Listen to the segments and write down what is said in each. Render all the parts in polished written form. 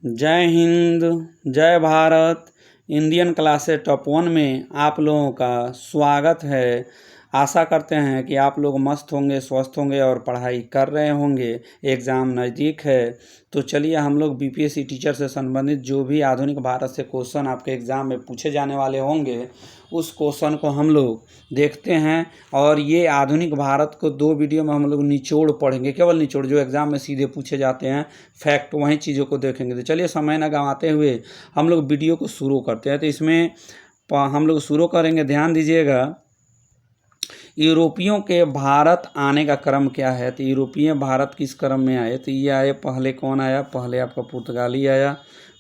जय हिंद, जय Bharat. Indian classes top 1 में आप लोगों का स्वागत है। आशा करते हैं कि आप लोग मस्त होंगे, स्वस्थ होंगे और पढ़ाई कर रहे होंगे। एग्ज़ाम नज़दीक है तो चलिए हम लोग बीपीएससी टीचर से संबंधित जो भी आधुनिक भारत से क्वेश्चन आपके एग्ज़ाम में पूछे जाने वाले होंगे उस क्वेश्चन को हम लोग देखते हैं। और ये आधुनिक भारत को 2 वीडियो में हम लोग निचोड़ पढ़ेंगे, केवल निचोड़, जो एग्ज़ाम में सीधे पूछे जाते हैं फैक्ट, वही चीज़ों को देखेंगे। तो चलिए समय न गंवाते हुए हम लोग वीडियो को शुरू करते हैं। तो इसमें हम लोग शुरू करेंगे, ध्यान दीजिएगा। यूरोपियों के भारत आने का क्रम क्या है? तो यूरोपीय भारत किस क्रम में आए? तो ये आए, पहले कौन आया? पहले आपका पुर्तगाली आया,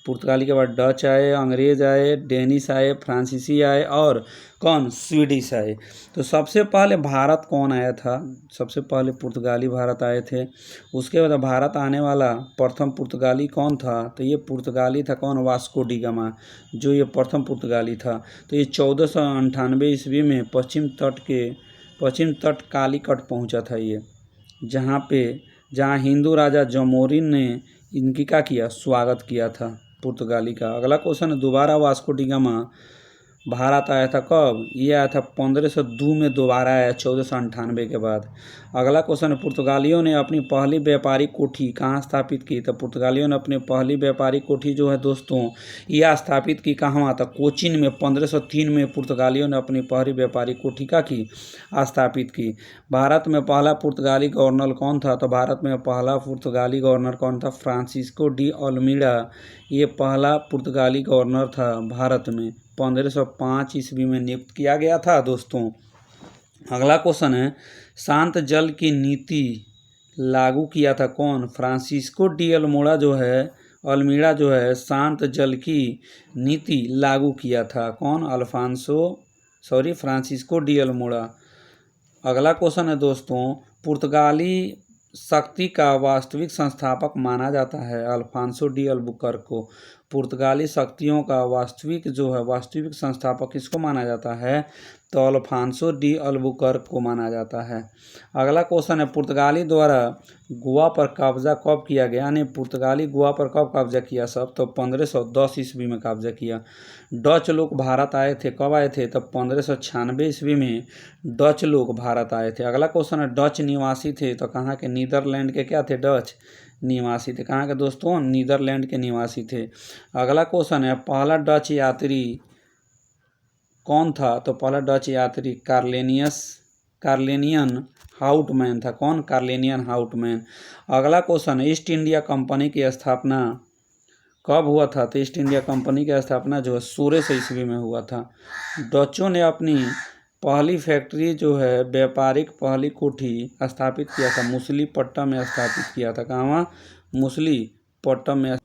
पुर्तगाली के बाद डच आए, अंग्रेज आए, डेनिश आए, फ्रांसीसी आए और कौन? स्वीडिश आए। तो सबसे पहले भारत कौन आया था? सबसे पहले पुर्तगाली भारत आए थे। उसके बाद भारत आने वाला प्रथम पुर्तगाली कौन था? तो ये पुर्तगाली था कौन? वास्को डी गामा, जो ये प्रथम पुर्तगाली था। तो ये 1498 ईस्वी में पश्चिम तट कालीकट पहुंचा था ये, जहां हिंदू राजा जमोरिन ने इनकी क्या किया? स्वागत किया था पुर्तगाली का। अगला क्वेश्चन है, दोबारा वास्को डी गामा भारत आया था कब? ये आया था 1502 में, दोबारा आया 1498 के बाद। अगला क्वेश्चन है, पुर्तगालियों ने अपनी पहली व्यापारिक कोठी कहाँ स्थापित की? तो पुर्तगालियों ने अपनी पहली व्यापारिक कोठी जो है दोस्तों, यह स्थापित की कहाँ था? कोचीन में। 1503 में पुर्तगालियों ने अपनी पहली व्यापारिक कोठी का की स्थापित की। भारत में पहला पुर्तगाली गवर्नर कौन था? तो भारत में पहला पुर्तगाली गवर्नर कौन था? फ्रांसिस्को डी अल्मीडा, ये पहला पुर्तगाली गवर्नर था भारत में। 1505 ईस्वी में नियुक्त किया गया था दोस्तों। अगला क्वेश्चन है, शांत जल की नीति लागू किया था कौन? फ्रांसिस्को डी अल्मीडा जो है शांत जल की नीति लागू किया था कौन? Francisco de Almeida. अगला क्वेश्चन है दोस्तों, पुर्तगाली शक्ति का वास्तविक संस्थापक माना जाता है अल्फांसो डी अल्बुकर्क को। पुर्तगाली शक्तियों का वास्तविक संस्थापक किसको माना जाता है? तो अल्फांसो डी अल्बुकर्क को माना जाता है। अगला क्वेश्चन है, पुर्तगाली द्वारा गोवा पर कब्जा कब किया गया? यानी पुर्तगाली गोवा पर कब कब्जा किया सब? तो 1510 ईस्वी में कब्जा किया। डच लोग भारत आए थे, कब आए थे? तो 1596 ईस्वी में डच लोग भारत आए थे। अगला क्वेश्चन है, डच निवासी थे तो कहाँ के? नीदरलैंड के क्या थे? डच निवासी थे। कहाँ के दोस्तों? नीदरलैंड के निवासी थे। अगला क्वेश्चन है, पहला डच यात्री कौन था? तो पहला डच यात्री कार्लेनियन हाउटमैन था कौन? कार्लेनियन हाउटमैन। अगला क्वेश्चन, ईस्ट इंडिया कंपनी की स्थापना कब हुआ था? तो ईस्ट इंडिया कंपनी की स्थापना जो है 1600 ईस्वी में हुआ था। डचों ने अपनी पहली फैक्ट्री जो है व्यापारिक पहली कोठी स्थापित किया था मुसलीपट्टम में स्थापित किया था। कहाँ? मुसलीपट्टम में।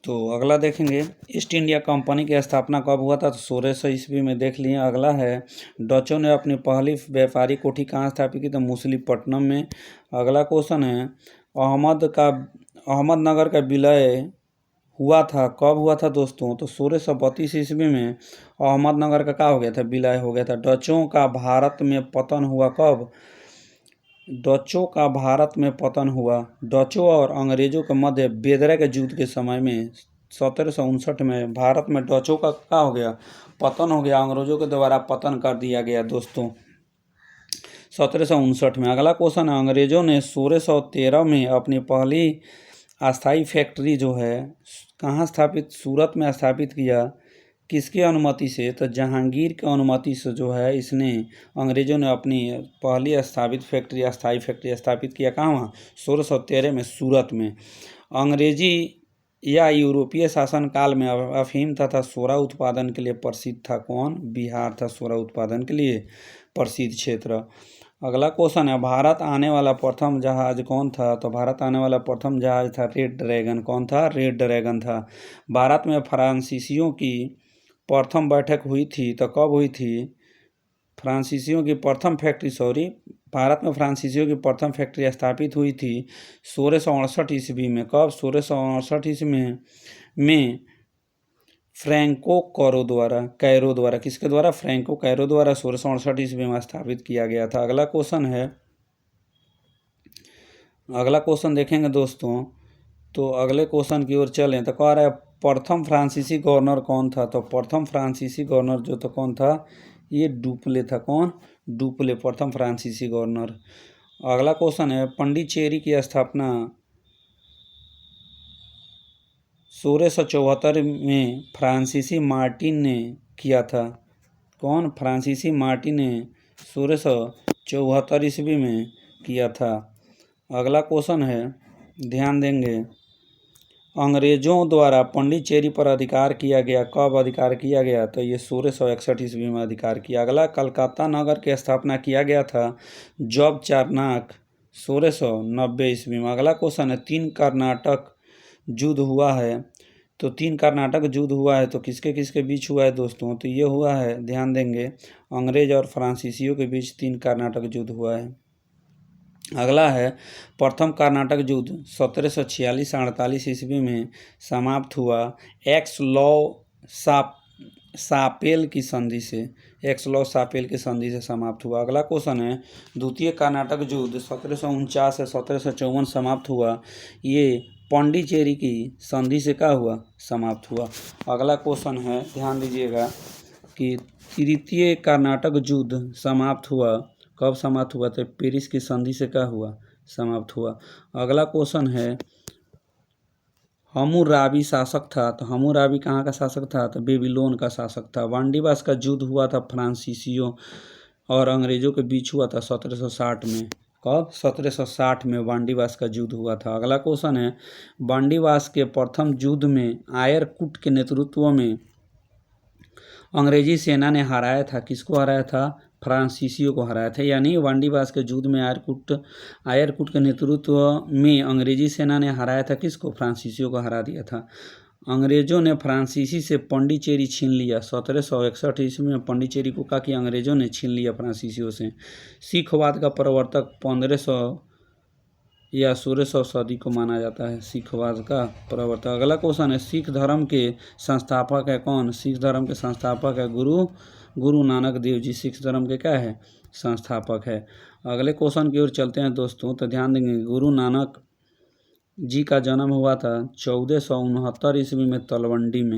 तो अगला देखेंगे, ईस्ट इंडिया कंपनी की स्थापना कब हुआ था? तो 1600 ईस्वी में देख लिए। अगला है, डचों ने अपनी पहली व्यापारिक कोठी कहाँ स्थापित की? तो मुसलीपट्टनम में। अगला क्वेश्चन है, अहमदनगर का विलय हुआ था कब हुआ था दोस्तों? तो 1632 ईस्वी में अहमदनगर का क्या हो गया था? विलय हो गया था। डचों का भारत में पतन हुआ कब? डचों का भारत में पतन हुआ डचों और अंग्रेजों के मध्य बेदरा के युद्ध के समय में 1759 में भारत में डचों का क्या हो गया? पतन हो गया, अंग्रेजों के द्वारा पतन कर दिया गया दोस्तों 1759 में। अगला क्वेश्चन है, अंग्रेजों ने 1613 में अपनी पहली अस्थाई फैक्ट्री जो है कहाँ स्थापित? सूरत में स्थापित किया। किसकी अनुमति से? तो जहांगीर की अनुमति से जो है इसने अंग्रेजों ने अपनी पहली अस्थाई फैक्ट्री स्थापित किया। कहाँ? 1613 में सूरत में। अंग्रेजी या यूरोपीय शासन काल में अफीम तथा सोरा उत्पादन के लिए प्रसिद्ध था कौन? बिहार था सोरा उत्पादन के लिए प्रसिद्ध क्षेत्र। अगला क्वेश्चन है, भारत आने वाला प्रथम जहाज कौन था? तो भारत आने वाला प्रथम जहाज था रेड ड्रैगन। कौन था? रेड ड्रैगन था। भारत में फ्रांसीसियों की प्रथम बैठक हुई थी तो कब हुई थी? भारत में फ्रांसीसियों की प्रथम फैक्ट्री स्थापित हुई थी 1668 ईस्वी में। कब? 1668 ईस्वी में फ्रैंको कैरो द्वारा किसके द्वारा? फ्रैंको कैरो द्वारा 1668 ईस्वी में स्थापित किया गया था। अगला क्वेश्चन देखेंगे दोस्तों, तो अगले क्वेश्चन की ओर चलें तो कह रहा है प्रथम फ्रांसीसी गवर्नर कौन था। तो प्रथम फ्रांसीसी गवर्नर जो तो कौन था, ये डुप्ले था। कौन? डुप्ले प्रथम फ्रांसीसी गवर्नर। अगला क्वेश्चन है पंडिचेरी की स्थापना 1674 में फ्रांसीसी मार्टिन ने किया था। कौन? फ्रांसीसी मार्टिन ने 1674 ईस्वी में किया था। अगला क्वेश्चन है, ध्यान देंगे, अंग्रेजों द्वारा पंडिचेरी पर अधिकार किया गया। कब अधिकार किया गया? तो ये 1661 ईस्वी में अधिकार किया। अगला, कलकत्ता नगर की स्थापना किया गया था जब चारनाक 1690 ईस्वी में। अगला क्वेश्चन है, तीन कर्नाटक युद्ध हुआ है। तो तीन कर्नाटक युद्ध हुआ है तो किसके किसके बीच हुआ है दोस्तों? तो ये हुआ है, ध्यान देंगे, अंग्रेज और फ्रांसीसियों के बीच तीन कर्नाटक युद्ध हुआ है। अगला है, प्रथम कर्नाटक युद्ध 1746-48 ईस्वी में समाप्त हुआ एक्स लॉ सापेल की संधि से। एक्स लॉ सापेल की संधि से समाप्त हुआ। अगला क्वेश्चन है, द्वितीय कर्नाटक युद्ध 1749 से 1754 समाप्त हुआ। ये पांडिचेरी की संधि से क्या हुआ? समाप्त हुआ। अगला क्वेश्चन है, ध्यान दीजिएगा कि तृतीय कर्नाटक युद्ध समाप्त हुआ। कब समाप्त हुआ? तो पेरिस की संधि से क्या हुआ? समाप्त हुआ। अगला क्वेश्चन है, हम्मुराबी शासक था। तो हम्मुराबी कहाँ का शासक था? तो बेबीलोन का शासक था। वांडीवास का युद्ध हुआ था फ्रांसीसियों और अंग्रेजों के बीच हुआ था 1760 में। कब? 1760 में वांडीवास का युद्ध हुआ था। अगला क्वेश्चन है, वांडीवास के प्रथम युद्ध में आयरकुट के नेतृत्व में अंग्रेजी सेना ने हराया था। किसको हराया था? फ्रांसीसियों को हराया था। यानी वांडीवास के युद्ध में आयरकुट के नेतृत्व में अंग्रेजी सेना ने हराया था। किसको? फ्रांसीसियों को हरा दिया था। अंग्रेजों ने फ्रांसीसी से पंडिचेरी छीन लिया। 1761 ईस्वी में पंडिचेरी को क्या किया? अंग्रेजों ने छीन लिया फ्रांसीसियों से। सिखवाद का प्रवर्तक 1500 या 1600 सदी को माना जाता है, सिखवाद का प्रवर्तक। अगला क्वेश्चन है, सिख धर्म के संस्थापक है कौन? सिख धर्म के संस्थापक है गुरु नानक देव जी। सिख धर्म के क्या है? संस्थापक है। अगले क्वेश्चन की ओर चलते हैं दोस्तों। तो ध्यान देंगे, गुरु नानक जी का जन्म हुआ था 1469 ईस्वी में तलवंडी में।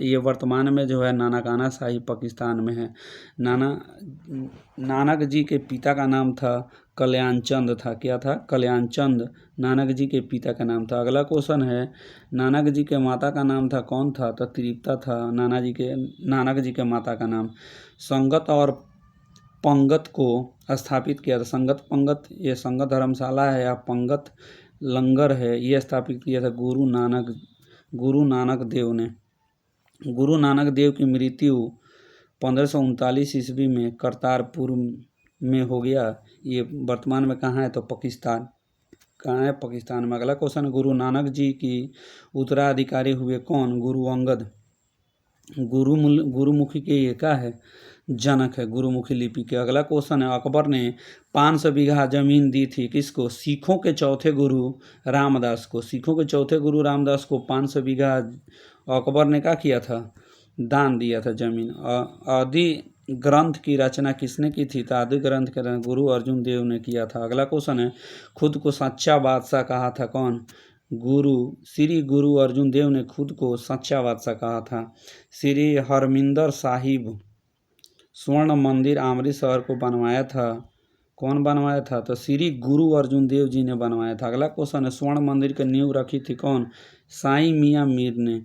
ये वर्तमान में जो है नानकाना साहिब पाकिस्तान में है। नानक जी के पिता का नाम था कल्याण चंद था। क्या था? कल्याण चंद नानक जी के पिता का नाम था। अगला क्वेश्चन है, नानक जी के माता का नाम था कौन था? तो तृप्ता था नानक जी के माता का नाम। संगत और पंगत को स्थापित किया था। संगत पंगत, ये संगत धर्मशाला है या पंगत लंगर है, ये स्थापित किया था गुरु नानक देव ने। गुरु नानक देव की मृत्यु 1539 ईस्वी में करतारपुर में हो गया। ये वर्तमान में कहाँ है? तो पाकिस्तान। कहाँ है? पाकिस्तान में। अगला क्वेश्चन, गुरु नानक जी की उत्तराधिकारी हुए कौन? गुरु अंगद। गुरुमुखी के ये क्या है? जनक है, गुरुमुखी लिपि के। अगला क्वेश्चन है, अकबर ने 500 बीघा जमीन दी थी किसको? सिखों के चौथे गुरु रामदास को। सिखों के चौथे गुरु रामदास को 500 बीघा अकबर ने क्या किया था? दान दिया था जमीन। आदि ग्रंथ की रचना किसने की थी? तो आदि ग्रंथ की रचना गुरु अर्जुन देव ने किया था। अगला क्वेश्चन है, खुद को सच्चा बादशाह कहा था कौन? श्री गुरु अर्जुन देव ने खुद को सच्चा बादशाह कहा था। श्री हरमिंदर साहिब स्वर्ण मंदिर अमृतसर को बनवाया था। कौन बनवाया था? तो श्री गुरु अर्जुन देव जी ने बनवाया था। अगला क्वेश्चन है, स्वर्ण मंदिर की नींव रखी थी कौन? साईं मियाँ मीर ने।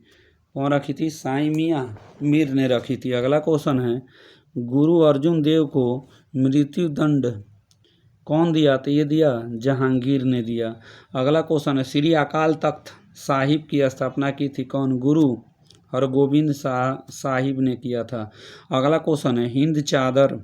कौन रखी थी? साईं मियाँ मीर ने रखी थी। अगला क्वेश्चन है, गुरु अर्जुन देव को मृत्यु दंड कौन दिया? तो ये दिया जहांगीर ने दिया। अगला क्वेश्चन है, श्री अकाल तख्त साहिब की स्थापना की थी कौन? गुरु हरगोविंद साहिब ने किया था। अगला क्वेश्चन है, हिंद चादर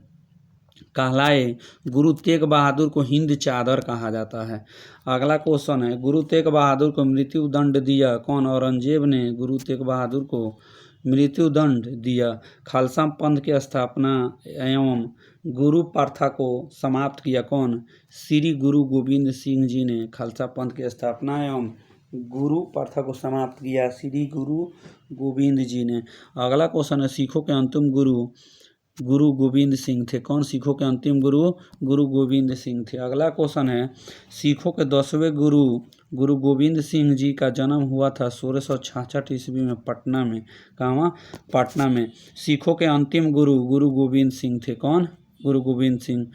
कहलाए गुरु तेग बहादुर को हिंद चादर कहा जाता है। अगला क्वेश्चन है, गुरु तेग बहादुर को मृत्यु दंड दिया कौन? औरंगजेब ने गुरु तेग बहादुर को मृत्यु दंड दिया। खालसा पंथ की स्थापना एवं गुरु प्रथा को समाप्त किया कौन? श्री गुरु गोविंद सिंह जी ने खालसा पंथ की स्थापना एवं गुरु प्रथा को समाप्त किया श्री गुरु गोविंद जी ने। अगला क्वेश्चन है, सिखों के अंतिम गुरु गुरु गोविंद सिंह थे। कौन सिखों के अंतिम गुरु? गुरु गोविंद सिंह थे। अगला क्वेश्चन है, सिखों के 10वें गुरु गुरु गोविंद सिंह जी का जन्म हुआ था 1666 ईस्वी में पटना में। कहाँ? पटना में। सिखों के अंतिम गुरु गुरु गोविंद सिंह थे। कौन? गुरु गोविंद सिंह।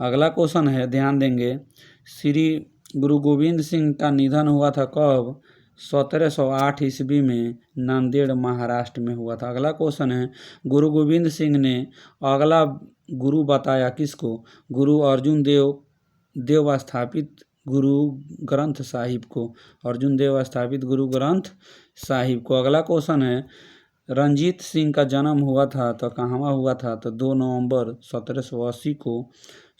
अगला क्वेश्चन है, ध्यान देंगे, श्री गुरु गोविंद सिंह का निधन हुआ था कब? 1708 ईस्वी में नांदेड़ महाराष्ट्र में हुआ था। अगला क्वेश्चन है, गुरु गोविंद सिंह ने अगला गुरु बताया किसको? गुरु अर्जुन देव स्थापित गुरु ग्रंथ साहिब को। अर्जुन देव स्थापित गुरु ग्रंथ साहिब को। अगला क्वेश्चन है, रंजीत सिंह का जन्म हुआ था तो कहाँ हुआ था? तो 2 नवंबर 1780 को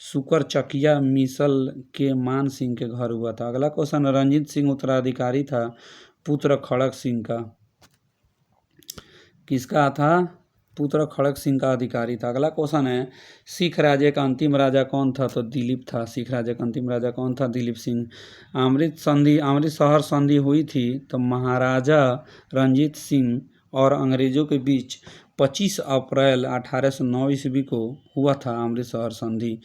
सुकरचकिया मिसल के मान सिंह के घर हुआ था। अगला क्वेश्चन, रंजीत सिंह उत्तराधिकारी था पुत्र खड़क सिंह का। किसका था? पुत्र खड़क सिंह का अधिकारी था। अगला क्वेश्चन है, सिख राज्य का अंतिम राजा कौन था? तो दिलीप था। सिख राज्य का अंतिम राजा कौन था? दिलीप सिंह। अमृतसर संधि हुई थी तो महाराजा रंजीत सिंह और अंग्रेजों के बीच 25 अप्रैल 1809 ईस्वी को हुआ था अमृतसर संधि।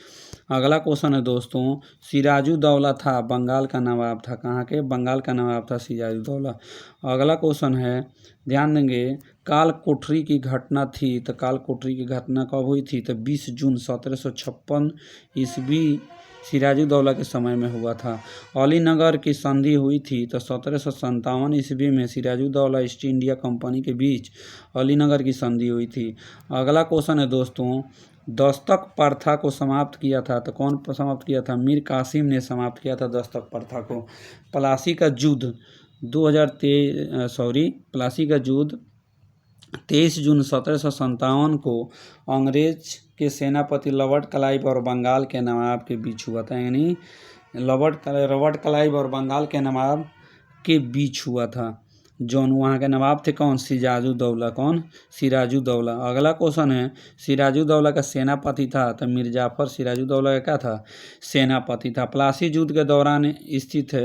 अगला क्वेश्चन है दोस्तों, सिराजुद्दौला था बंगाल का नवाब था। कहाँ के? बंगाल का नवाब था सिराजुद्दौला। अगला क्वेश्चन है, ध्यान देंगे, काल कोठरी की घटना थी तो काल कोठरी की घटना कब हुई थी? तो 20 जून 1756 ईस्वी सिराजुद्दौला के समय में हुआ था। अलीनगर की संधि हुई थी तो 1757 ईस्वी में सिराजुद्दौला ईस्ट इंडिया कंपनी के बीच अलीनगर की संधि हुई थी। अगला क्वेश्चन है दोस्तों, दस्तक प्रथा को समाप्त किया था तो कौन समाप्त किया था? मीर कासिम ने समाप्त किया था दस्तक प्रथा को। प्लासी का युद्ध 23 जून 1757 को अंग्रेज के सेनापति लॉर्ड क्लाइव और बंगाल के नवाब के बीच हुआ था। यानी लॉर्ड क्लाइव और बंगाल के नवाब के बीच हुआ था। जौन वहाँ के नवाब थे कौन? सिराजुद्दौला। कौन? सिराजुद्दौला। अगला क्वेश्चन है, सिराजुद्दौला का सेनापति था तो मिर्जाफर सिराजुद्दौला का क्या था? सेनापति था। प्लासी युद्ध के दौरान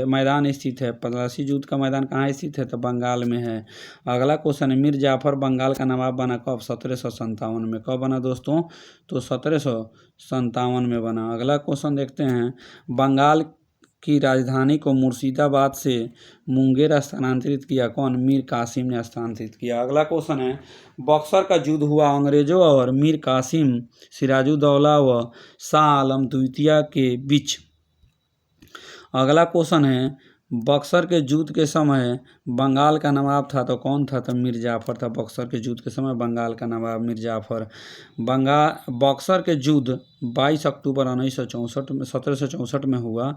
मैदान स्थित है। प्लासी युद्ध का मैदान कहाँ स्थित है? तो बंगाल में है। अगला क्वेश्चन है, मीर जाफर बंगाल का नवाब बना कब? 1757 में। कब बना दोस्तों? तो 1757 में बना। अगला क्वेश्चन देखते हैं, बंगाल की राजधानी को मुर्शिदाबाद से मुंगेर स्थानांतरित किया कौन? मीर कासिम ने स्थानांतरित किया। अगला क्वेश्चन है, बक्सर का युद्ध हुआ अंग्रेजों और मीर कासिम सिराजुद्दौला व शाह आलम द्वितीय के बीच। अगला क्वेश्चन है, बक्सर के युद्ध के समय बंगाल का नवाब था तो कौन था? तो मीर जाफर था। बक्सर के युद्ध के समय बंगाल का नवाब मीर जाफर। बक्सर के युद्ध 22 अक्टूबर 1764 में हुआ।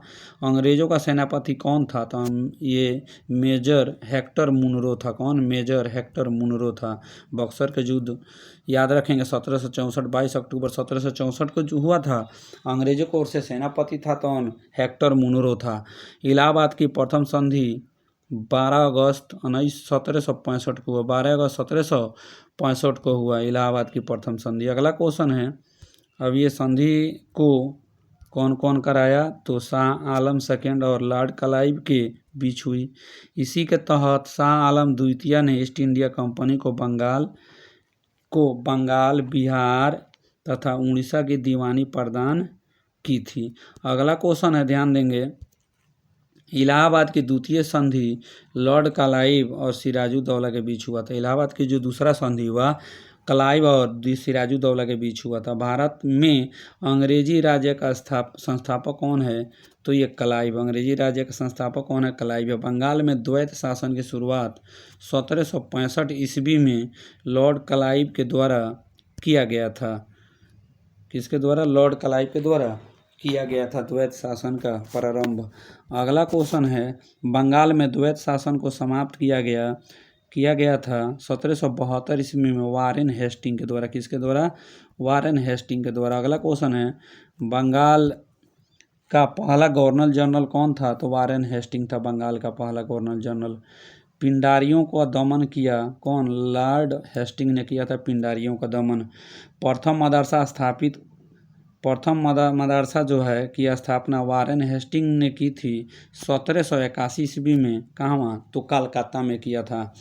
अंग्रेजों का सेनापति कौन था? तो ये मेजर हेक्टर मुनरो था। कौन? मेजर हेक्टर मुनरो था। बक्सर के युद्ध याद रखेंगे 1764, 22 अक्टूबर 1764 को जो हुआ था। अंग्रेजों की ओर से सेनापति था तो हेक्टर मुनरो था। इलाहाबाद की प्रथम संधि 12 अगस्त 1765 को हुआ। 12 अगस्त 1765 को हुआ इलाहाबाद की प्रथम संधि। अगला क्वेश्चन है, अब ये संधि को कौन कौन कराया? तो शाह आलम सेकेंड और लॉर्ड क्लाइव के बीच हुई। इसी के तहत शाह आलम द्वितीय ने ईस्ट इंडिया कंपनी को बंगाल, बिहार तथा उड़ीसा की दीवानी प्रदान की थी। अगला क्वेश्चन है, ध्यान देंगे, इलाहाबाद की द्वितीय संधि लॉर्ड क्लाइव और सिराजुद्दौला के बीच हुआ था। इलाहाबाद की जो दूसरा संधि हुआ क्लाइव और सिराजुद्दौला के बीच हुआ था। भारत में अंग्रेजी राज्य का संस्थापक कौन है? तो ये क्लाइव। अंग्रेजी राज्य का संस्थापक कौन है? क्लाइव। बंगाल में द्वैत शासन की शुरुआत 1765 ईस्वी में लॉर्ड क्लाइव के द्वारा किया गया था। किसके द्वारा? लॉर्ड क्लाइव के द्वारा किया गया था द्वैत शासन का प्रारंभ। अगला क्वेश्चन है, बंगाल में द्वैत शासन को समाप्त किया गया था 1772 ईस्वी में वारेन हेस्टिंग के द्वारा। किसके द्वारा? वारेन हेस्टिंग के द्वारा। अगला क्वेश्चन है, बंगाल का पहला गवर्नर जनरल कौन था? तो वारेन हेस्टिंग था बंगाल का पहला गवर्नर जनरल। पिंडारियों का दमन किया कौन? लॉर्ड हेस्टिंग ने किया था पिंडारियों का दमन। प्रथम मदरसा स्थापित प्रथम मदरसा जो है की स्थापना वारेन हेस्टिंग ने की थी 1781 ईस्वी में। कहाँ? तो कलकत्ता में किया था।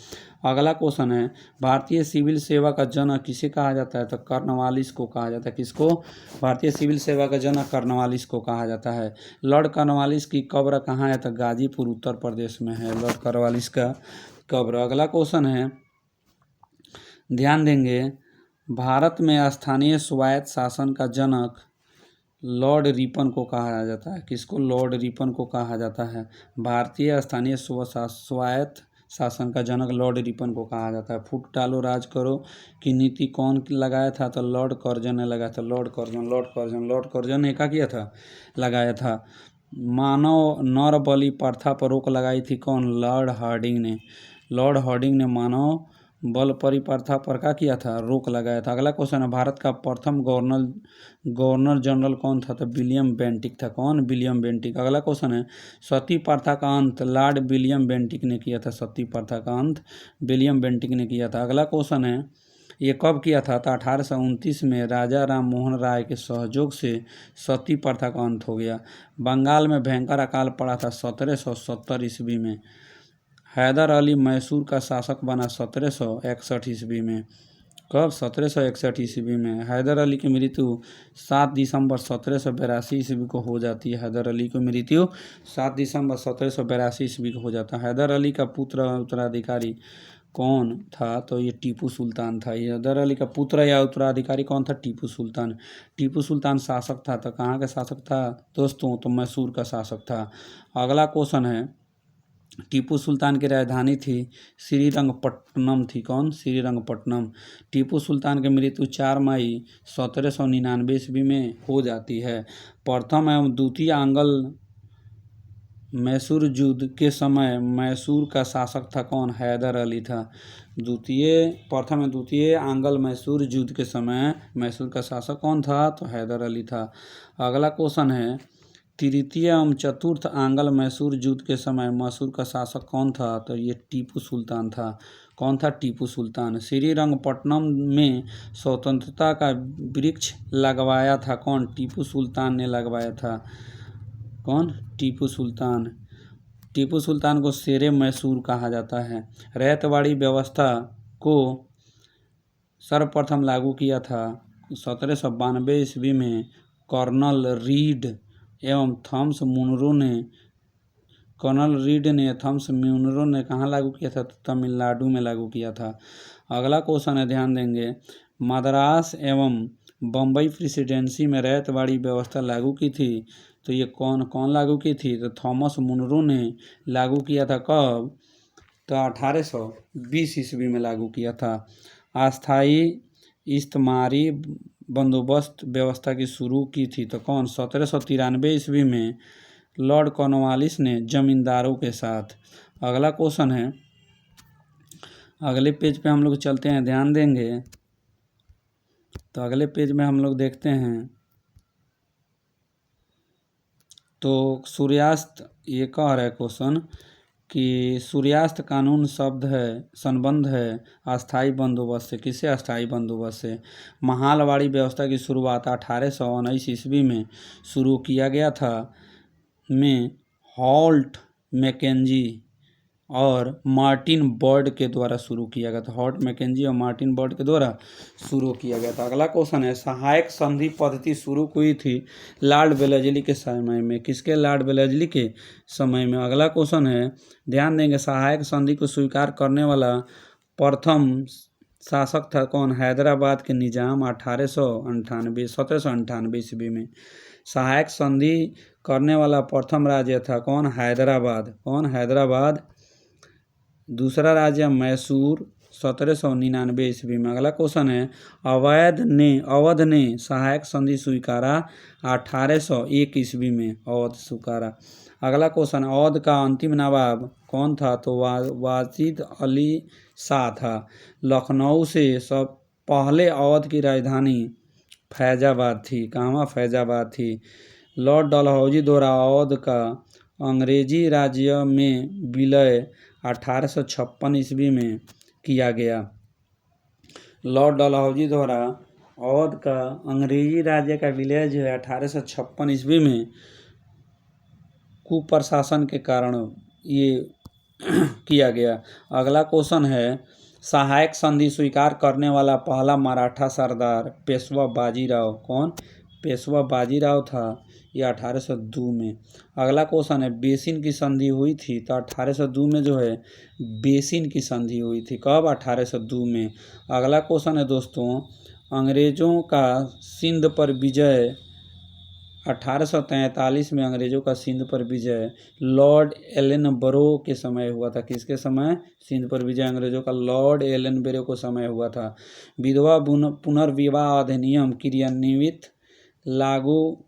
अगला क्वेश्चन है भारतीय सिविल सेवा का जनक किसे कहा जाता है? तो कॉर्नवालिस को कहा जाता है। किसको? भारतीय सिविल सेवा का जनक कॉर्नवालिस को कहा जाता है। लॉर्ड कॉर्नवालिस की कब्र कहाँ है? तो गाजीपुर उत्तर प्रदेश में है लॉर्ड कॉर्नवालिस का कब्र। अगला क्वेश्चन है, ध्यान देंगे, भारत में स्थानीय स्वायत्त शासन का जनक लॉर्ड रिपन को कहा जाता है। किसको? लॉर्ड रिपन को कहा जाता है। भारतीय स्थानीय स्वायत्त शासन का जनक लॉर्ड रिपन को कहा जाता है। फूट डालो राज करो की नीति कौन लगाया था? तो लॉर्ड कर्जन ने लगाया था। लॉर्ड कर्जन ने क्या किया था? लगाया था। मानव नर बलि प्रथा पर रोक लगाई थी कौन? लॉर्ड हार्डिंग ने। लॉर्ड हार्डिंग ने मानव बल परिप्रथा पर क्या किया था? रोक लगाया था। अगला क्वेश्चन है भारत का प्रथम गवर्नर जनरल कौन था? तो विलियम बेंटिक था। कौन? William Bentinck. अगला क्वेश्चन है सती प्रथा का अंत लॉर्ड विलियम बेंटिक ने किया था। सती प्रथा का अंत विलियम बेंटिक ने किया था। अगला क्वेश्चन है ये कब किया था? तो 1829 में राजा राम मोहन राय के सहयोग से सती प्रथा का अंत हो गया। बंगाल में भयंकर अकाल पड़ा था 1770 ईस्वी में। हैदर अली मैसूर का शासक बना 1761 ईस्वी में। कब? 1761 ईस्वी में। हैदर अली की मृत्यु 7 दिसंबर 1782 ईस्वी को हो जाती है। हैदर अली की मृत्यु 7 दिसंबर 1782 ईस्वी को हो जाता है। हैदर अली का पुत्र उत्तराधिकारी कौन था? तो ये टीपू सुल्तान था। ये हैदर अली का पुत्र या उत्तराधिकारी कौन था? टीपू सुल्तान। टीपू सुल्तान शासक था। तो कहाँ का शासक था दोस्तों? तो मैसूर का शासक था। अगला क्वेश्चन है टीपू सुल्तान की राजधानी थी श्रीरंगपट्टनम थी। कौन? श्रीरंगपट्टनम। टीपू सुल्तान की मृत्यु 4 मई 1799 ईस्वी में हो जाती है। प्रथम एवं द्वितीय आंग्ल मैसूर युद्ध के समय मैसूर का शासक था कौन? हैदर अली था। प्रथम एवं द्वितीय आंग्ल मैसूर युद्ध के समय मैसूर का शासक कौन था? तो हैदर अली था। अगला क्वेश्चन है तृतीय एवं चतुर्थ आंग्ल मैसूर युद्ध के समय मैसूर का शासक कौन था? तो ये टीपू सुल्तान था। कौन था? टीपू सुल्तान। श्रीरंगपट्टनम में स्वतंत्रता का वृक्ष लगवाया था कौन? टीपू सुल्तान ने लगवाया था। कौन? टीपू सुल्तान। टीपू सुल्तान को शेरे मैसूर कहा जाता है। रैयतवाड़ी व्यवस्था को सर्वप्रथम लागू किया था 1792 ईस्वी में कर्नल रीड एवं थॉमस मुनरो ने। कर्नल रीड ने थॉमस मुनरो ने कहाँ लागू किया था? तो तमिलनाडु में लागू किया था। अगला क्वेश्चन है, ध्यान देंगे, मद्रास एवं बम्बई प्रेसिडेंसी में रैयतवाड़ी व्यवस्था लागू की थी। तो ये कौन लागू की थी? तो थॉमस मुनरो ने लागू किया था। कब? तो 1820 ईस्वी में लागू किया था। अस्थाई इस्तेमारी बंदोबस्त व्यवस्था की शुरू की थी। तो कौन? 1793 ईस्वी में लॉर्ड कॉर्नवालिस ने जमींदारों के साथ। अगला क्वेश्चन है, अगले पेज पे हम लोग चलते हैं, ध्यान देंगे। तो अगले पेज में हम लोग देखते हैं तो सूर्यास्त, ये कह रहा है क्वेश्चन कि सूर्यास्त कानून संबंध है अस्थाई बंदोबस्त से। किससे? अस्थाई बंदोबस्त से। महालवाड़ी व्यवस्था की शुरुआत 1819 ईस्वी में शुरू किया गया था में हॉल्ट मैकेंजी और मार्टिन बर्ड के द्वारा शुरू किया गया था। हॉल्ट मैकेंजी और मार्टिन बर्ड के द्वारा शुरू किया गया था। अगला क्वेश्चन है, सहायक संधि पद्धति शुरू हुई थी लॉर्ड वेलेस्ली के समय में। किसके? लॉर्ड वेलेस्ली के समय में। अगला क्वेश्चन है, ध्यान देंगे, सहायक संधि को स्वीकार करने वाला प्रथम शासक था कौन? हैदराबाद के निजाम 1798 ईस्वी में। सहायक संधि करने वाला प्रथम राज्य था कौन? हैदराबाद। कौन? हैदराबाद। दूसरा राज्य मैसूर 1799 ईस्वी में। अगला क्वेश्चन है, अवध ने सहायक संधि स्वीकारा 1801 ईस्वी में। अवध स्वीकारा। अगला क्वेश्चन, अवध का अंतिम नवाब कौन था? तो वाजिद अली शाह था। लखनऊ से सब पहले अवध की राजधानी फैजाबाद थी। कहाँ? फैजाबाद थी। लॉर्ड डलहौजी द्वारा अवध का अंग्रेजी राज्य में विलय 1856 ईस्वी में किया गया। लॉर्ड डलहौजी द्वारा अवध का अंग्रेजी राज्य का विलय जो है 1856 ईस्वी में कुप्रशासन के कारण ये किया गया। अगला क्वेश्चन है, सहायक संधि स्वीकार करने वाला पहला मराठा सरदार पेशवा बाजीराव। कौन? पेशवा बाजीराव था, ये 1802 में। अगला क्वेश्चन है, बेसिन की संधि हुई थी, तो 1802 में जो है बेसिन की संधि हुई थी। कब? 1802 में। अगला क्वेश्चन है दोस्तों, अंग्रेजों का सिंध पर विजय 1843 में अंग्रेजों का सिंध पर विजय लॉर्ड एलनबरो के समय हुआ था। किसके समय सिंध पर विजय अंग्रेजों का? लॉर्ड एलनबरो को समय हुआ था। विधवा पुनर्विवाह अधिनियम क्रियान्वित लागू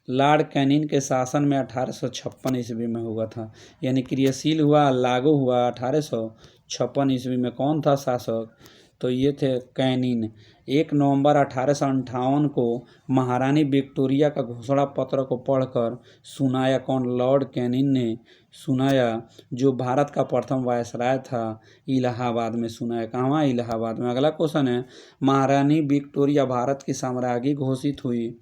लॉर्ड कैनिंग के शासन में 1856 ईस्वी में हुआ था, यानी क्रियाशील हुआ, लागू हुआ 1856 ईस्वी में। कौन था शासक? तो ये थे कैनिन। 1 नवंबर 1858 को महारानी विक्टोरिया का घोषणा पत्र को पढ़कर सुनाया। कौन? लॉर्ड कैनिन ने सुनाया, जो भारत का प्रथम वायसराय था। इलाहाबाद में सुनाया। कहाँ? इलाहाबाद में। अगला क्वेश्चन है, महारानी विक्टोरिया भारत की साम्राज्ञी घोषित हुई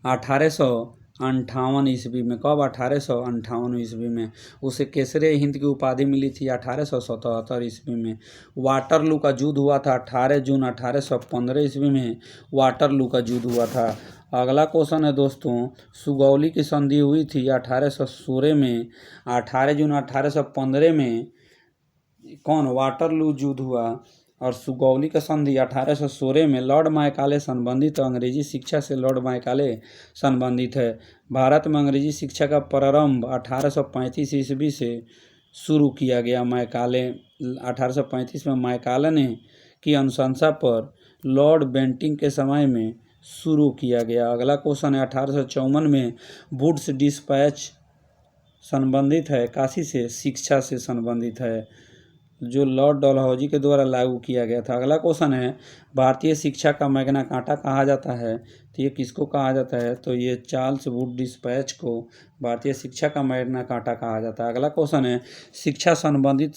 1858 ईस्वी में। कब? 1858 ईस्वी में। उसे केसरे हिंद की उपाधि मिली थी 1877 ईस्वी में। वाटरलू का युद्ध हुआ था 18 जून 1815 ईस्वी में। वाटरलू का युद्ध हुआ था। अगला क्वेश्चन है दोस्तों, सुगौली की संधि हुई थी 1816 में। 18 जून 1815 में कौन? वाटरलू युद्ध हुआ। और सुगौली का संधि 1816 में। लॉर्ड मायकाले संबंधित, अंग्रेजी शिक्षा से लॉर्ड मायकाले संबंधित है। भारत में अंग्रेजी शिक्षा का प्रारंभ 1835 ईस्वी से शुरू किया गया। मायकाले 1835 में मायकाले ने की अनुशंसा पर लॉर्ड बेंटिंग के समय में शुरू किया गया। अगला क्वेश्चन है, 1854 में वुड्स डिस्पैच संबंधित है, काशी से शिक्षा से संबंधित है, जो लॉर्ड डलहौजी के द्वारा लागू किया गया था। अगला क्वेश्चन है, भारतीय शिक्षा का मैग्ना कार्टा कहा जाता है, तो ये किसको कहा जाता है? तो ये चार्ल्स वुड डिस्पैच को भारतीय शिक्षा का मैग्ना कार्टा कहा जाता है। अगला क्वेश्चन है, शिक्षा संबंधित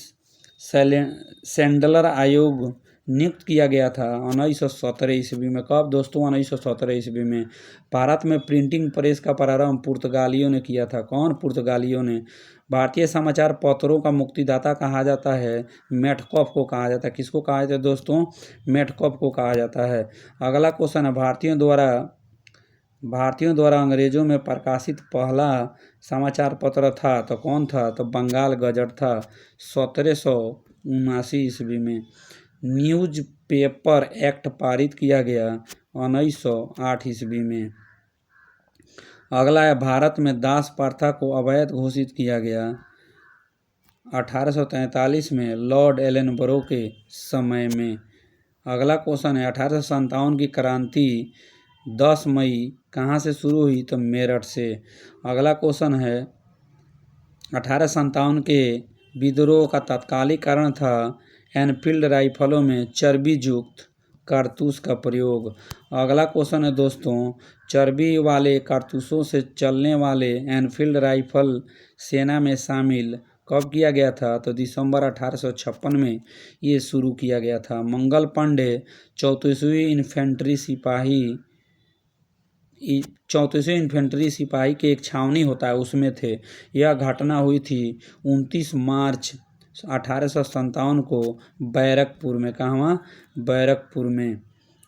सैंडलर आयोग नियुक्त किया गया था 1917 ईस्वी में। कब दोस्तों? 1917 ईस्वी में। भारत में प्रिंटिंग प्रेस का प्रारंभ पुर्तगालियों ने किया था। कौन? पुर्तगालियों ने। भारतीय समाचार पत्रों का मुक्तिदाता कहा जाता है, मेटकॉफ को कहा जाता है। किसको कहा जाता है दोस्तों? मेटकॉफ को कहा जाता है। अगला क्वेश्चन है, भारतीयों द्वारा अंग्रेजों में प्रकाशित पहला समाचार पत्र था, तो कौन था? तो बंगाल गजट था 1779 ईस्वी में। न्यूज पेपर एक्ट पारित किया गया 1908 ईस्वी में। अगला है, भारत में दास प्रथा को अवैध घोषित किया गया 1843 में लॉर्ड एलनबरो के समय में। अगला क्वेश्चन है, 1857 की क्रांति 10 मई कहाँ से शुरू हुई? तो मेरठ से। अगला क्वेश्चन है, 1857 के विद्रोह का तत्कालिक कारण था एनफील्ड राइफलों में चर्बी युक्त कारतूस का प्रयोग। अगला क्वेश्चन है दोस्तों, चर्बी वाले कारतूसों से चलने वाले एनफील्ड राइफल सेना में शामिल कब किया गया था? तो दिसंबर 1856 में ये शुरू किया गया था। मंगल पांडे 34वीं इन्फेंट्री सिपाही के एक छावनी होता है उसमें थे। यह घटना हुई थी 29 मार्च 1857 को बैरकपुर में। कहाँ? बैरकपुर में।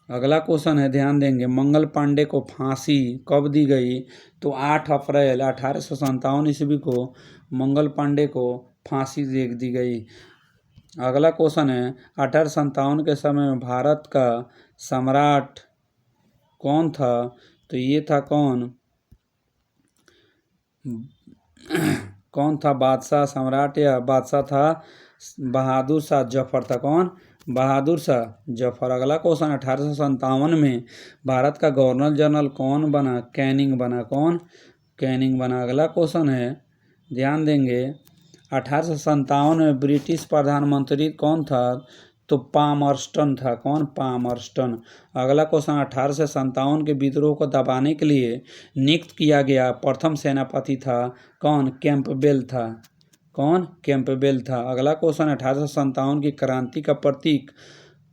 अगला क्वेश्चन है, ध्यान देंगे, मंगल पांडे को फांसी कब दी गई? तो 8 अप्रैल 1857 ईस्वी को मंगल पांडे को फांसी दे दी गई। अगला क्वेश्चन है, 1857 के समय में भारत का सम्राट कौन था? तो ये था कौन? कौन था बादशाह? सम्राट या बादशाह था बहादुर शाह जफर था। कौन? बहादुर शाह जफर। अगला क्वेश्चन, 1857 में भारत का गवर्नर जनरल कौन बना? कैनिंग बना। कौन? कैनिंग बना। अगला क्वेश्चन है, ध्यान देंगे, 1857 में ब्रिटिश प्रधानमंत्री कौन था? तो पामर्स्टन था। कौन? पामर्स्टन। अगला क्वेश्चन, 1857 के विद्रोह को दबाने के लिए नियुक्त किया गया प्रथम सेनापति था कौन? कैंपबेल था। कौन? कैंपबेल था। अगला क्वेश्चन, 1857 की क्रांति का प्रतीक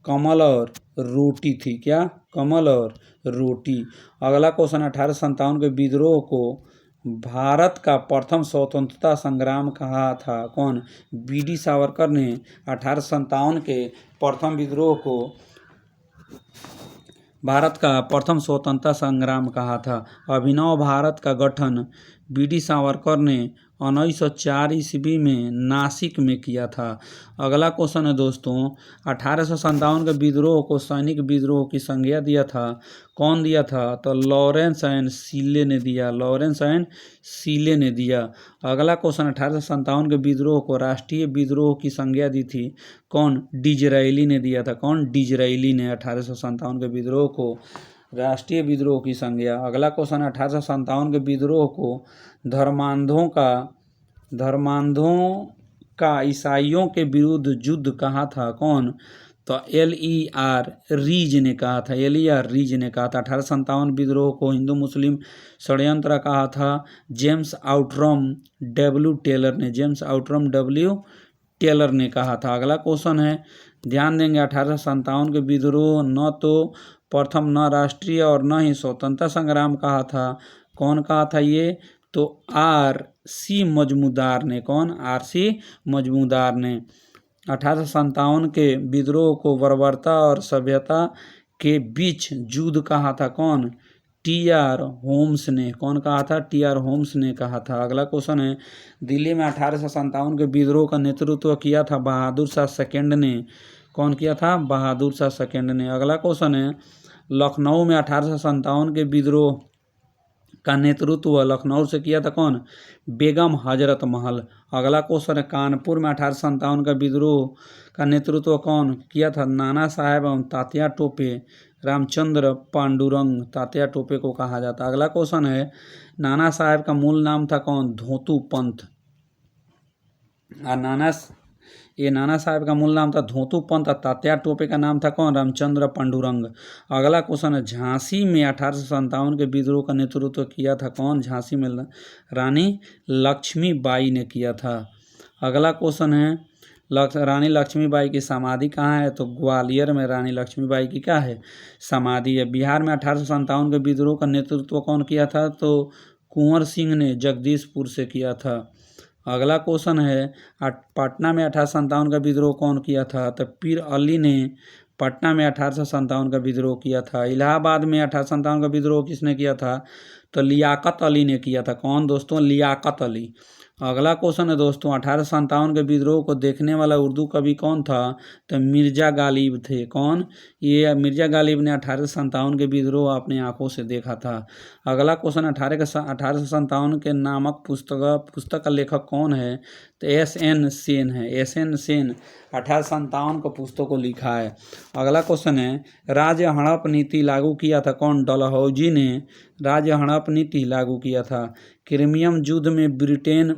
कमल और रोटी थी। क्या? कमल और रोटी। अगला क्वेश्चन, 1857 के विद्रोह को भारत का प्रथम स्वतंत्रता संग्राम कहा था। कौन? बी.डी. सावरकर ने 1857 के प्रथम विद्रोह को भारत का प्रथम स्वतंत्रता संग्राम कहा था। अभिनव भारत का गठन बी.डी. सावरकर ने 1904 ईस्वी में नासिक में किया था। अगला क्वेश्चन है दोस्तों, 1857 के विद्रोह को सैनिक विद्रोह की संज्ञा दिया था। कौन दिया था? तो लॉरेंस एंड सीले ने दिया। लॉरेंस एंड सीले ने दिया। अगला क्वेश्चन, 1857 के विद्रोह को राष्ट्रीय विद्रोह की संज्ञा दी थी। कौन? डिजरायली ने दिया था। कौन? डिजरायली ने 1857 के विद्रोह को राष्ट्रीय विद्रोह की संज्ञा। अगला क्वेश्चन, 1857 के विद्रोह को धर्मांधों का ईसाइयों के विरुद्ध युद्ध कहा था। कौन? तो L.E.R. रीज ने कहा था। L.E.R. रीज ने कहा था। 1857 विद्रोह को हिंदू मुस्लिम षड्यंत्र कहा था जेम्स आउटरम W. टेलर ने। James Outram W. टेलर ने कहा था। अगला क्वेश्चन है, ध्यान देंगे, 1857 के विद्रोह न तो प्रथम न राष्ट्रीय और न ही स्वतंत्रता संग्राम कहा था। कौन कहा था ये? तो R.C. मजमूदार ने। कौन? R.C. मजमूदार ने। 1857 के विद्रोह को बर्बरता और सभ्यता के बीच युद्ध कहा था। कौन? T.R. होम्स ने। कौन कहा था? T.R. होम्स ने कहा था। अगला क्वेश्चन है, दिल्ली में 1857 के विद्रोह का नेतृत्व किया था बहादुर शाह सेकंड ने। कौन किया था? बहादुर शाह सेकंड ने। अगला क्वेश्चन है, लखनऊ में 1857 के विद्रोह का नेतृत्व लखनऊ से किया था। कौन? बेगम हजरत महल। अगला क्वेश्चन है, कानपुर में 1857 का विद्रोह का नेतृत्व कौन किया था? नाना साहेब एवं तात्या टोपे। रामचंद्र पांडुरंग तात्या टोपे को कहा जाता। अगला क्वेश्चन है, नाना साहेब का मूल नाम था कौन? धोतू पंत। नाना साहेब का मूल नाम था धोतू पंत और तात्या टोपे का नाम था कौन? रामचंद्र पांडुरंग। अगला क्वेश्चन है, झांसी में 1857 के विद्रोह का नेतृत्व किया था कौन? झांसी में रानी लक्ष्मीबाई ने किया था। अगला क्वेश्चन है, रानी लक्ष्मीबाई की समाधि कहाँ है? तो ग्वालियर में रानी लक्ष्मीबाई की क्या है? समाधि है। बिहार में 1857 के विद्रोह का नेतृत्व कौन किया था? तो कुंवर सिंह ने जगदीशपुर से किया था। अगला क्वेश्चन है, पटना में 1857 का विद्रोह कौन किया था? तो पीर अली ने पटना में 1857 का विद्रोह किया था। इलाहाबाद में 1857 का विद्रोह किसने किया था? तो लियाकत अली ने किया था। कौन दोस्तों? लियाकत अली। अगला क्वेश्चन है दोस्तों, 1857 के विद्रोह को देखने वाला उर्दू कवि कौन था? तो मिर्जा गालिब थे। कौन? ये मिर्जा गालिब ने 1857 के विद्रोह अपनी आंखों से देखा था। अगला क्वेश्चन, 1857 के नामक पुस्तक का लेखक कौन है? तो S.N. सेन है। S.N. सेन 1857 को पुस्तक को लिखा है। अगला क्वेश्चन है, राज्य हड़प नीति लागू किया था कौन? डलहौजी ने राज्य हड़प नीति लागू किया था। क्रिमियन युद्ध में ब्रिटेन,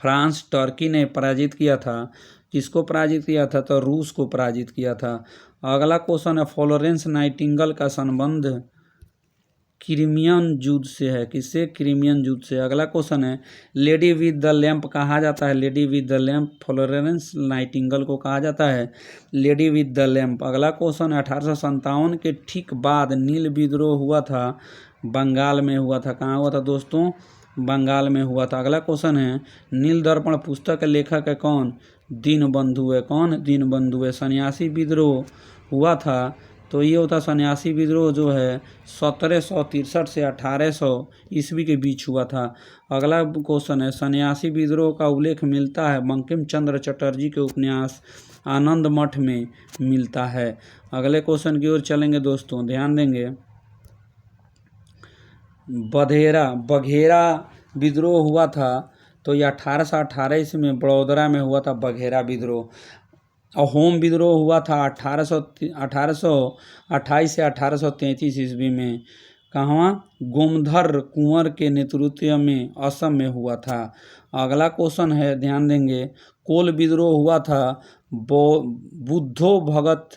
फ्रांस, टर्की ने पराजित किया था। किसको पराजित किया था? तो रूस को पराजित किया था। अगला क्वेश्चन है, फ्लोरेंस नाइटिंगेल का संबंध क्रिमियन युद्ध से है। किससे? क्रिमियन युद्ध से। अगला क्वेश्चन है, लेडी विद द लैंप कहा जाता है। Lady with the lamp Florence Nightingale को कहा जाता है लेडी विद द लैंप। अगला क्वेश्चन है, 1857 के ठीक बाद नील विद्रोह हुआ था, बंगाल में हुआ था। कहाँ हुआ था दोस्तों? बंगाल में हुआ था। अगला क्वेश्चन है, नील दर्पण पुस्तक के लेखक है कौन? दीनबंधु है। कौन? दीनबंधु है। सन्यासी विद्रोह हुआ था, तो ये होता सन्यासी विद्रोह जो है 1763 से 1800 ईस्वी के बीच हुआ था। अगला क्वेश्चन है, सन्यासी विद्रोह का उल्लेख मिलता है बंकिम चंद्र चटर्जी के उपन्यास आनंद मठ में मिलता है। अगले क्वेश्चन की ओर चलेंगे दोस्तों, ध्यान देंगे। बघेरा विद्रोह हुआ था, तो ये 1818 ईस्वी में बड़ौदरा में हुआ था बघेरा विद्रोह। अहोम विद्रोह हुआ था 1828 से 1833 ईस्वी में। कहाँ? गोमधर कुंवर के नेतृत्व में असम में हुआ था। अगला क्वेश्चन है, ध्यान देंगे, कोल विद्रोह हुआ था बुद्धो भगत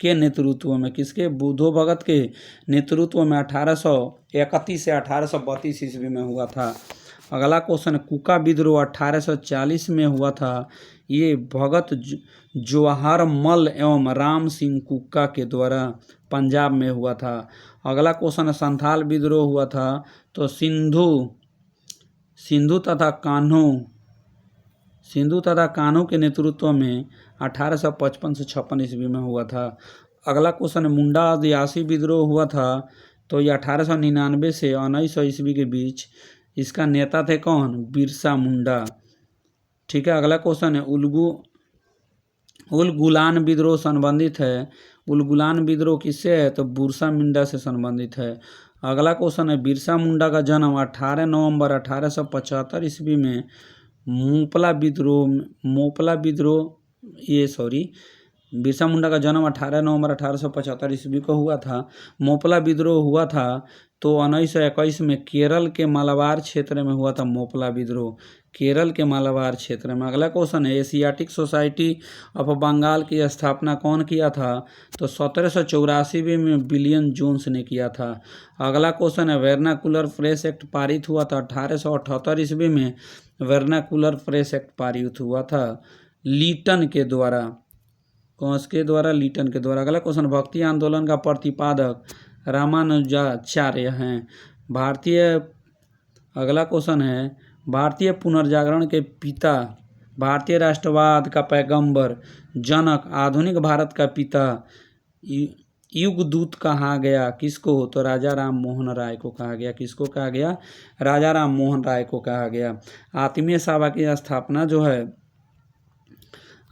के नेतृत्व में। किसके? बुद्धो भगत के नेतृत्व में 1831 से 1832 ईस्वी में हुआ था। अगला क्वेश्चन, कुका विद्रोह 1840 में हुआ था। ये भगत जवाहर मल एवं राम सिंह कुका के द्वारा पंजाब में हुआ था। अगला क्वेश्चन, संथाल विद्रोह हुआ था तो सिंधु तथा कान्हू के नेतृत्व में 1855 से 56 ईस्वी में हुआ था। अगला क्वेश्चन, मुंडा आदिवासी विद्रोह हुआ था तो ये 1899 से 1900 ईस्वी के बीच। इसका नेता थे कौन? बिरसा मुंडा। ठीक है। अगला क्वेश्चन है, उलगुलान विद्रोह संबंधित है। उलगुलान विद्रोह किससे है? तो बिरसा मुंडा से संबंधित है। अगला क्वेश्चन है, बिरसा मुंडा का जन्म 18 नवंबर 1875 ईस्वी में बिरसा मुंडा का जन्म 18 नवंबर 1875 ईस्वी को हुआ था। मोपला विद्रोह हुआ था तो 1921 में केरल के मालाबार क्षेत्र में हुआ था। मोपला विद्रोह केरल के मालाबार क्षेत्र में। अगला क्वेश्चन है, एशियाटिक सोसाइटी ऑफ बंगाल की स्थापना कौन किया था? तो 1784 में विलियम जोन्स ने किया था। अगला क्वेश्चन है, वर्नाकुलर प्रेस एक्ट पारित हुआ था 1878 ईस्वी में। वर्नाकुलर प्रेस एक्ट पारित हुआ था लीटन के द्वारा। कौन के द्वारा? लीटन के द्वारा। अगला क्वेश्चन, भक्ति आंदोलन का प्रतिपादक रामानुजाचार्य हैं। अगला क्वेश्चन है, भारतीय पुनर्जागरण के पिता, भारतीय राष्ट्रवाद का पैगंबर, जनक, आधुनिक भारत का पिता, युगदूत कहा गया किसको? तो राजा राम मोहन राय को कहा गया। किसको कहा गया? राजा राम मोहन राय को कहा गया। आत्मीय सभा की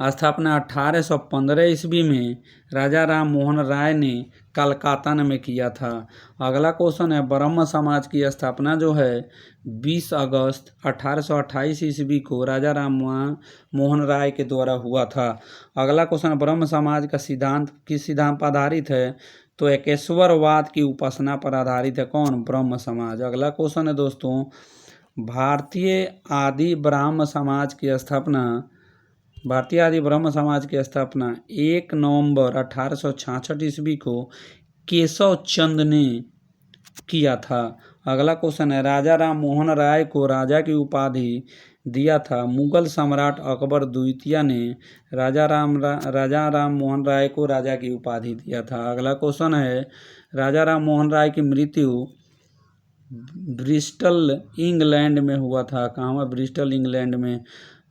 स्थापना 1815 ईस्वी में राजा राम मोहन राय ने कलकत्ता में किया था। अगला क्वेश्चन है, ब्रह्म समाज की स्थापना 20 अगस्त 1828 ईस्वी को राजा राम मोहन राय के द्वारा हुआ था। अगला क्वेश्चन, ब्रह्म समाज का सिद्धांत किस सिद्धांत पर आधारित है? तो एकेश्वरवाद की उपासना पर आधारित है। कौन? ब्रह्म समाज। अगला क्वेश्चन है दोस्तों, भारतीय आदि ब्रह्म समाज की स्थापना 1 नवंबर 1866 ईस्वी को केशव चंद ने किया था। अगला क्वेश्चन है, राजा राम मोहन राय को राजा की उपाधि दिया था मुगल सम्राट अकबर द्वितीय ने राजा राम मोहन राय को राजा की उपाधि दिया था। अगला क्वेश्चन है, राजा राम मोहन राय की मृत्यु ब्रिस्टल इंग्लैंड में हुआ था। कहाँ हुआ? ब्रिस्टल इंग्लैंड में।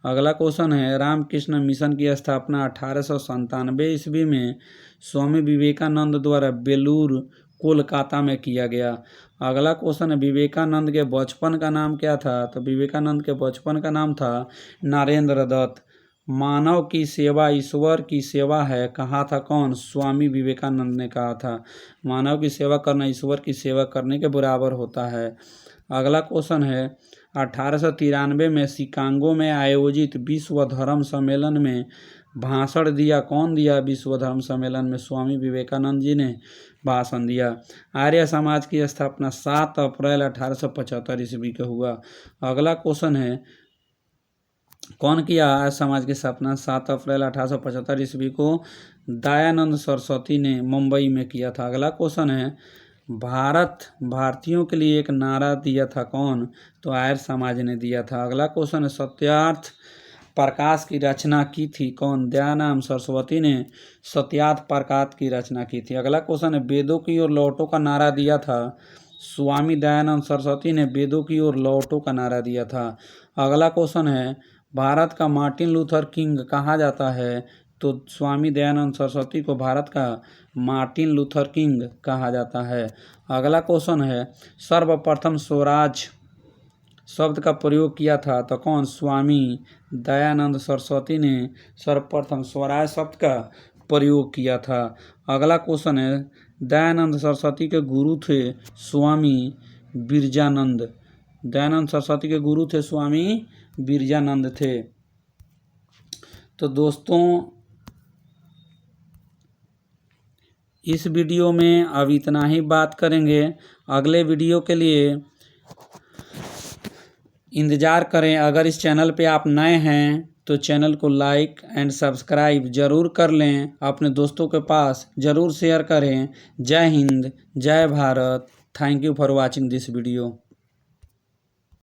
अगला क्वेश्चन है, रामकृष्ण मिशन की स्थापना 1897 ईस्वी में स्वामी विवेकानंद द्वारा बेलूर कोलकाता में किया गया। अगला क्वेश्चन है, विवेकानंद के बचपन का नाम क्या था? तो विवेकानंद के बचपन का नाम था नरेंद्र दत्त। मानव की सेवा ईश्वर की सेवा है, कहा था कौन? स्वामी विवेकानंद ने कहा था। मानव की सेवा करना ईश्वर की सेवा करने के बराबर होता है। अगला क्वेश्चन है, 1893 में शिकागो में आयोजित विश्व धर्म सम्मेलन में भाषण दिया। कौन दिया? विश्व धर्म सम्मेलन में स्वामी विवेकानंद जी ने भाषण दिया। आर्य समाज की स्थापना 7 अप्रैल 1875 ईस्वी को हुआ। अगला क्वेश्चन है, कौन किया आर्य समाज की स्थापना 7 अप्रैल 1875 ईस्वी को? दयानंद सरस्वती ने मुंबई में किया था। अगला क्वेश्चन है, भारतीयों के लिए एक नारा दिया था। कौन? तो आर्य समाज ने दिया था। अगला क्वेश्चन है, सत्यार्थ प्रकाश की रचना की थी। कौन? दयानंद सरस्वती ने सत्यार्थ प्रकाश की रचना की थी। अगला क्वेश्चन है, वेदों की ओर लौटो का नारा दिया था। स्वामी दयानंद सरस्वती ने वेदों की ओर लौटो का नारा दिया था। अगला क्वेश्चन है, भारत का मार्टिन लूथर किंग कहा जाता है। तो स्वामी दयानंद सरस्वती को भारत का मार्टिन लूथर किंग कहा जाता है। अगला क्वेश्चन है, सर्वप्रथम स्वराज शब्द का प्रयोग किया था। तो कौन? स्वामी दयानंद सरस्वती ने सर्वप्रथम स्वराज शब्द का प्रयोग किया था। अगला क्वेश्चन है, दयानंद सरस्वती के गुरु थे स्वामी बिरजानंद। दयानंद सरस्वती के गुरु थे स्वामी बिरजानंद थे। तो दोस्तों, इस वीडियो में अब इतना ही बात करेंगे। अगले वीडियो के लिए इंतज़ार करें। अगर इस चैनल पे आप नए हैं तो चैनल को लाइक एंड सब्सक्राइब ज़रूर कर लें। अपने दोस्तों के पास ज़रूर शेयर करें। जय हिंद, जय Bharat. Thank you for watching this video.